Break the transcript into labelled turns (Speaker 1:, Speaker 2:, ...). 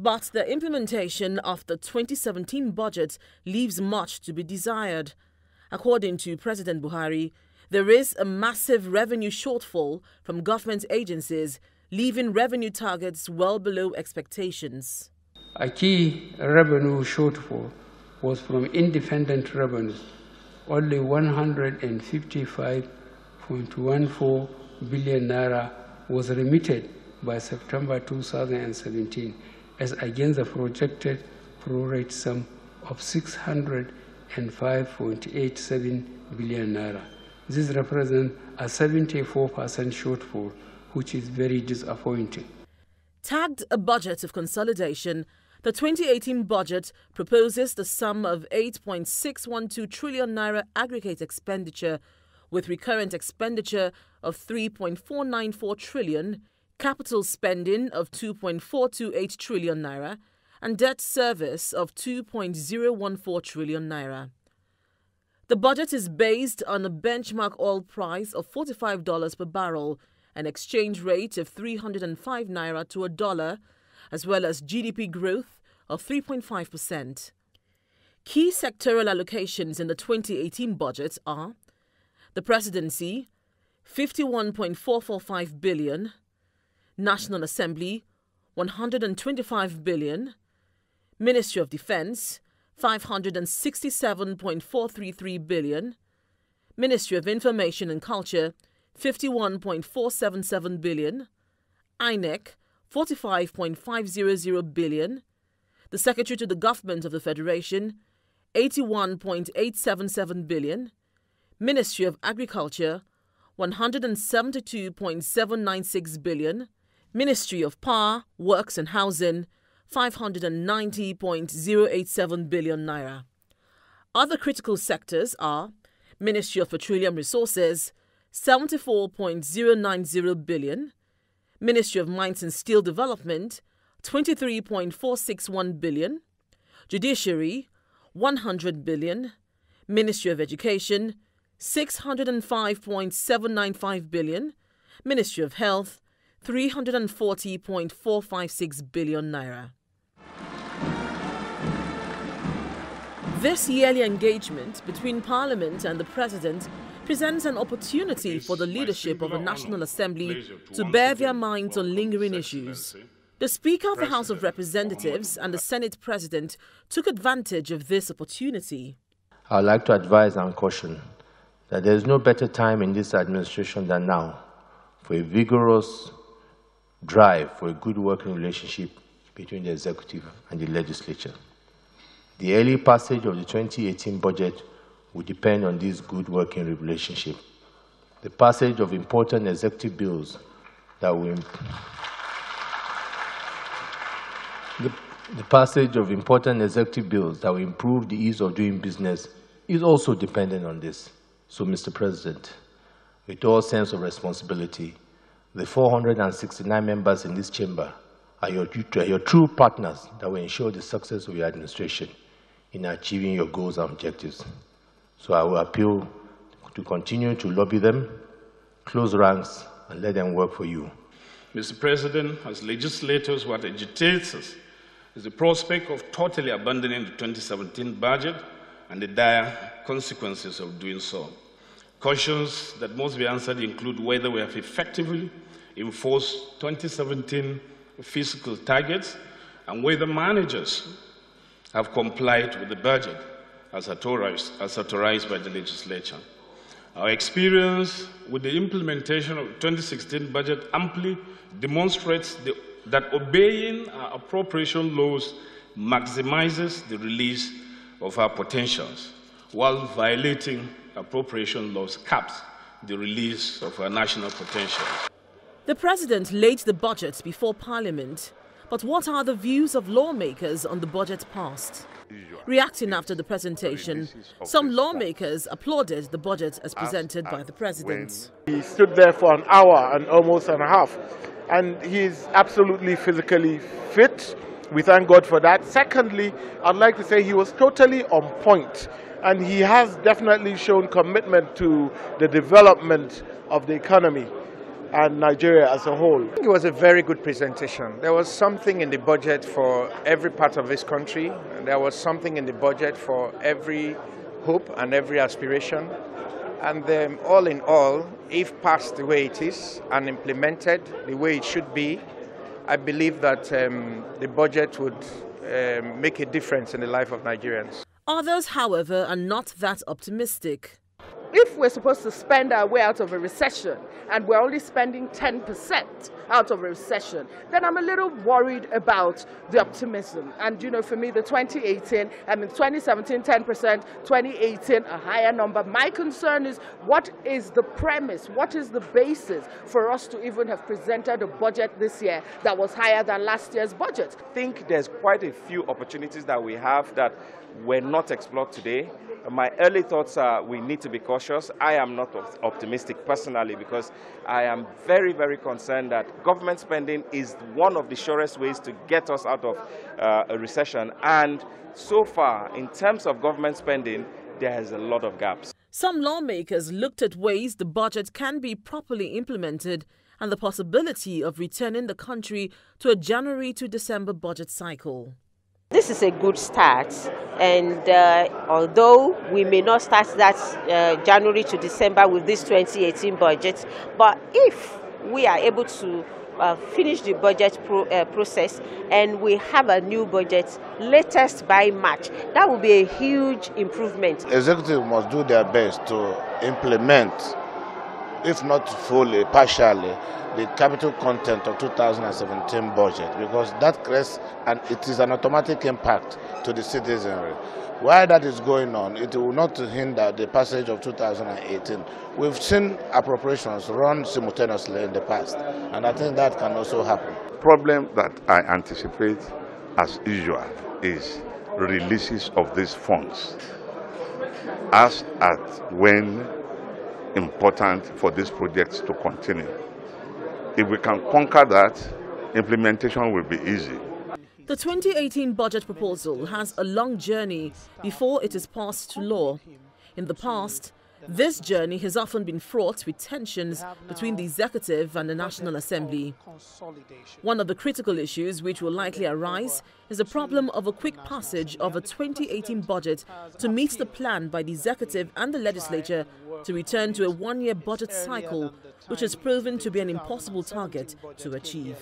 Speaker 1: But the implementation of the 2017 budget leaves much to be desired. According to President Buhari, there is a massive revenue shortfall from government agencies, leaving revenue targets well below expectations.
Speaker 2: A key revenue shortfall was from independent revenues. Only 155.14 billion naira was remitted by September 2017, as against the projected pro-rate sum of 605.87 billion naira. This represents a 74% shortfall, which is very disappointing.
Speaker 1: Tagged a budget of consolidation, the 2018 budget proposes the sum of 8.612 trillion naira aggregate expenditure, with recurrent expenditure of 3.494 trillion, capital spending of 2.428 trillion naira, and debt service of 2.014 trillion naira. The budget is based on a benchmark oil price of $45 per barrel, an exchange rate of 305 naira to a dollar, as well as GDP growth of 3.5%. Key sectoral allocations in the 2018 budget are the Presidency, 51.445 billion, National Assembly, 125 billion, Ministry of Defense, 567.433 billion, Ministry of Information and Culture, 51.477 billion, INEC, 45.500 billion, the Secretary to the Government of the Federation, 81.877 billion, Ministry of Agriculture, 172.796 billion, Ministry of Power, Works and Housing, 590.087 billion naira. Other critical sectors are Ministry of Petroleum Resources, 74.090 billion, Ministry of Mines and Steel Development, 23.461 billion, Judiciary, 100 billion, Ministry of Education, 605.795 billion, Ministry of Health, 340.456 billion naira. This yearly engagement between Parliament and the President presents an opportunity for the leadership of the National Assembly to bear their minds on lingering issues. The Speaker of the House of Representatives and the Senate President took advantage of this opportunity.
Speaker 3: I would like to advise and caution that there is no better time in this administration than now for a vigorous drive for a good working relationship between the executive and the legislature. The early passage of the 2018 budget will depend on this good working relationship. The passage of important executive bills that will improve the ease of doing business is also dependent on this. So, Mr. President, with all sense of responsibility, the 469 members in this chamber are your true partners that will ensure the success of your administration in achieving your goals and objectives. So I will appeal to continue to lobby them, close ranks, and let them work for you.
Speaker 4: Mr. President, as legislators, what agitates us is the prospect of totally abandoning the 2017 budget and the dire consequences of doing so. Questions that must be answered include whether we have effectively enforced 2017 fiscal targets and whether managers have complied with the budget as authorized by the legislature. Our experience with the implementation of the 2016 budget amply demonstrates that obeying our appropriation laws maximizes the release of our potentials, while violating appropriation laws caps the release of our national potentials.
Speaker 1: The President laid the budget before Parliament. But what are the views of lawmakers on the budget passed? Reacting after the presentation, some lawmakers applauded the budget as presented by the President.
Speaker 5: He stood there for an hour and almost and a half, and he is absolutely physically fit. We thank God for that. Secondly, I'd like to say he was totally on point, and he has definitely shown commitment to the development of the economy. and Nigeria as a whole.
Speaker 6: I think it was a very good presentation. There was something in the budget for every part of this country. There was something in the budget for every hope and every aspiration. And all in all, if passed the way it is and implemented the way it should be, I believe that the budget would make a difference in the life of Nigerians.
Speaker 1: Others, however, are not that optimistic.
Speaker 7: If we're supposed to spend our way out of a recession and we're only spending 10% out of a recession, then I'm a little worried about the optimism. And, you know, for me, the 2017, 10%, 2018, a higher number. My concern is, what is the premise? What is the basis for us to even have presented a budget this year that was higher than last year's budget?
Speaker 8: I think there's quite a few opportunities that we have that were not explored today. My early thoughts are we need to be cautious. I am not optimistic personally because I am very, very concerned that government spending is one of the surest ways to get us out of a recession. And so far, in terms of government spending, there is a lot of gaps.
Speaker 1: Some lawmakers looked at ways the budget can be properly implemented and the possibility of returning the country to a January to December budget cycle.
Speaker 9: This is a good start, and although we may not start that January to December with this 2018 budget, but if we are able to finish the budget process and we have a new budget latest by March, that will be a huge improvement.
Speaker 10: Executive must do their best to implement, if not fully, partially, the capital content of 2017 budget, because that creates, and it is an automatic impact to the citizenry. While that is going on, it will not hinder the passage of 2018. We've seen appropriations run simultaneously in the past, and I think that can also happen.
Speaker 11: Problem that I anticipate as usual is releases of these funds as at when important for these projects to continue. If we can conquer that, implementation will be easy.
Speaker 1: The 2018 budget proposal has a long journey before it is passed to law. In the past, this journey has often been fraught with tensions between the executive and the National Assembly. One of the critical issues which will likely arise is the problem of a quick passage of a 2018 budget to meet the plan by the executive and the legislature to return to a one-year budget cycle, which has proven to be an impossible target to achieve.